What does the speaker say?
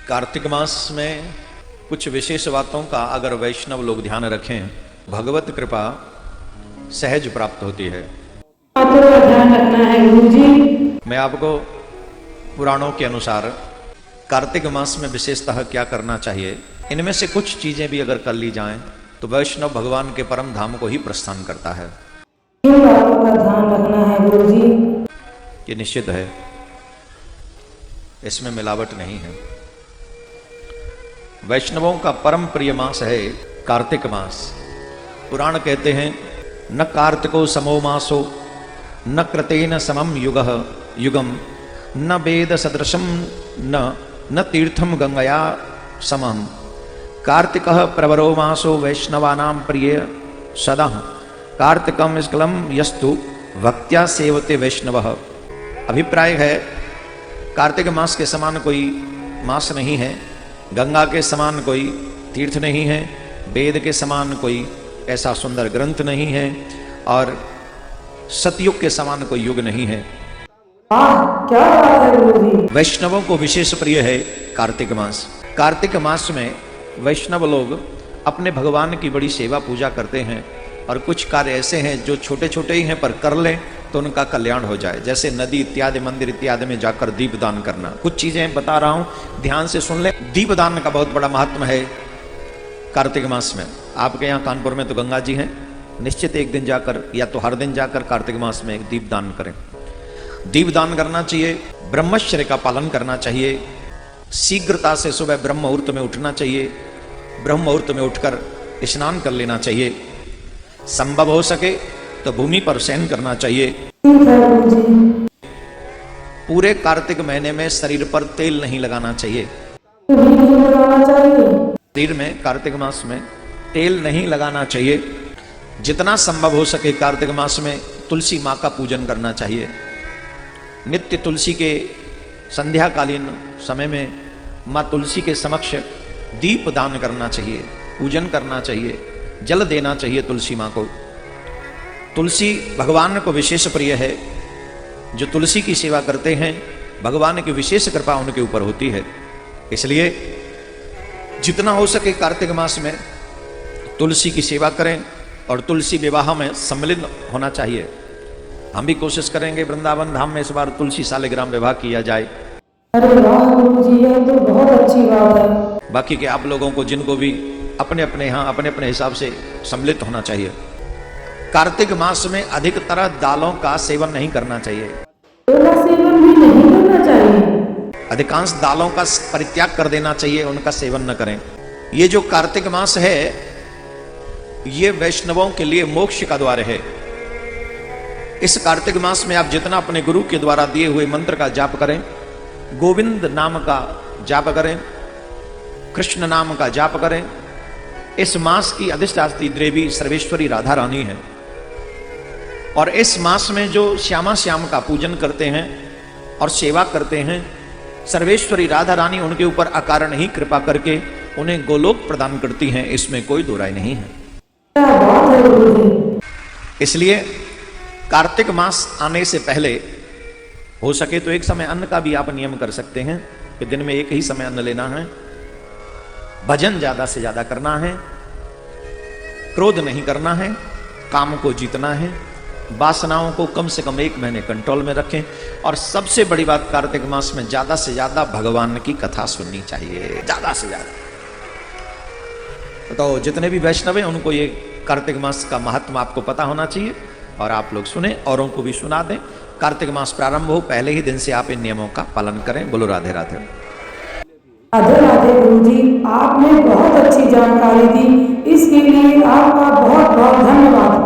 कार्तिक मास में कुछ विशेष बातों का अगर वैष्णव लोग ध्यान रखें, भगवत कृपा सहज प्राप्त होती है। बातों का ध्यान रखना है गुरु जी। मैं आपको पुराणों के अनुसार कार्तिक मास में विशेषतः क्या करना चाहिए, इनमें से कुछ चीजें भी अगर कर ली जाएं तो वैष्णव भगवान के परम धाम को ही प्रस्थान करता है। इन बातों का ध्यान रखना है गुरु जी। ये निश्चित है, इसमें मिलावट नहीं है। वैष्णवों का परम प्रिय मास है कार्तिक मास। पुराण कहते हैं, न कार्तिको समो मासो न कृतेन समम युगम न वेद सदृशम न तीर्थम गंगया समम कार्तिकः प्रवरो मासो वैष्णवानां प्रिय सदा कार्तिकम स्कलम यस्तु भक्त्या सेवते वैष्णवः। अभिप्राय है, कार्तिक मास के समान कोई मास नहीं है, गंगा के समान कोई तीर्थ नहीं है, वेद के समान कोई ऐसा सुंदर ग्रंथ नहीं है और सतयुग के समान कोई युग नहीं है। क्या बात है गुरु जी। वैष्णवों को विशेष प्रिय है कार्तिक मास। कार्तिक मास में वैष्णव लोग अपने भगवान की बड़ी सेवा पूजा करते हैं और कुछ कार्य ऐसे हैं जो छोटे छोटे ही हैं पर कर लें तो उनका कल्याण हो जाए। जैसे नदी इत्यादि, मंदिर इत्यादि में जाकर दीपदान करना। कुछ चीजें बता रहा हूं, ध्यान से सुन लें। दीपदान का बहुत बड़ा महत्व है कार्तिक मास में। आपके यहाँ कानपुर में तो गंगा जी हैं, निश्चित एक दिन जाकर या तो हर दिन जाकर कार्तिक मास में एक दीपदान करें। दीपदान करना चाहिए, ब्रह्मचर्य का पालन करना चाहिए, शीघ्रता से सुबह ब्रह्म मुहूर्त में उठना चाहिए, ब्रह्म मुहूर्त में उठकर स्नान कर लेना चाहिए, संभव हो सके तो भूमि पर शयन करना चाहिए। पूरे कार्तिक महीने में शरीर पर तेल नहीं लगाना चाहिए। शरीर में कार्तिक मास में तेल नहीं लगाना चाहिए। जितना संभव हो सके कार्तिक मास में तुलसी माँ का पूजन करना चाहिए। नित्य तुलसी के संध्याकालीन समय में माँ तुलसी के समक्ष दीप दान करना चाहिए, पूजन करना चाहिए, जल देना चाहिए तुलसी माँ को। तुलसी भगवान को विशेष प्रिय है। जो तुलसी की सेवा करते हैं भगवान की विशेष कृपा उनके ऊपर होती है। इसलिए जितना हो सके कार्तिक मास में तुलसी की सेवा करें और तुलसी विवाह में सम्मिलित होना चाहिए। हम भी कोशिश करेंगे वृंदावन धाम में इस बार तुलसी शालिग्राम विवाह किया जाए। अरे वाह गुरु जी, यह तो बहुत अच्छी बात है। बाकी के आप लोगों को जिनको भी अपने अपने यहाँ अपने अपने हिसाब से सम्मिलित होना चाहिए। कार्तिक मास में अधिकतर दालों का सेवन नहीं करना चाहिए। सेवन भी नहीं करना चाहिए। अधिकांश दालों का परित्याग कर देना चाहिए, उनका सेवन न करें। ये जो कार्तिक मास है ये वैष्णवों के लिए मोक्ष का द्वार है। इस कार्तिक मास में आप जितना अपने गुरु के द्वारा दिए हुए मंत्र का जाप करें, गोविंद नाम का जाप करें, कृष्ण नाम का जाप करें। इस मास की अधिष्ठात्री देवी सर्वेश्वरी राधा रानी है और इस मास में जो श्यामा श्याम का पूजन करते हैं और सेवा करते हैं, सर्वेश्वरी राधा रानी उनके ऊपर अकारण ही कृपा करके उन्हें गोलोक प्रदान करती हैं। इसमें कोई दो राय नहीं है। इसलिए कार्तिक मास आने से पहले हो सके तो एक समय अन्न का भी आप नियम कर सकते हैं कि दिन में एक ही समय अन्न लेना है, भजन ज्यादा से ज्यादा करना है, क्रोध नहीं करना है, काम को जीतना है, वासनाओं को कम से कम 1 महीने कंट्रोल में रखें और सबसे बड़ी बात कार्तिक मास में ज्यादा से ज्यादा भगवान की कथा सुननी चाहिए, ज्यादा से ज्यादा। तो जितने भी वैष्णव हैं उनको ये कार्तिक मास का महत्व आपको पता होना चाहिए और आप लोग सुने, औरों को भी सुना दें। कार्तिक मास प्रारंभ हो पहले ही दिन से आप इन नियमों का पालन करें। बोलो राधे राधे। राधे राधे गुरु जी, आपने बहुत अच्छी जानकारी दी, इसके लिए आपका बहुत बहुत धन्यवाद।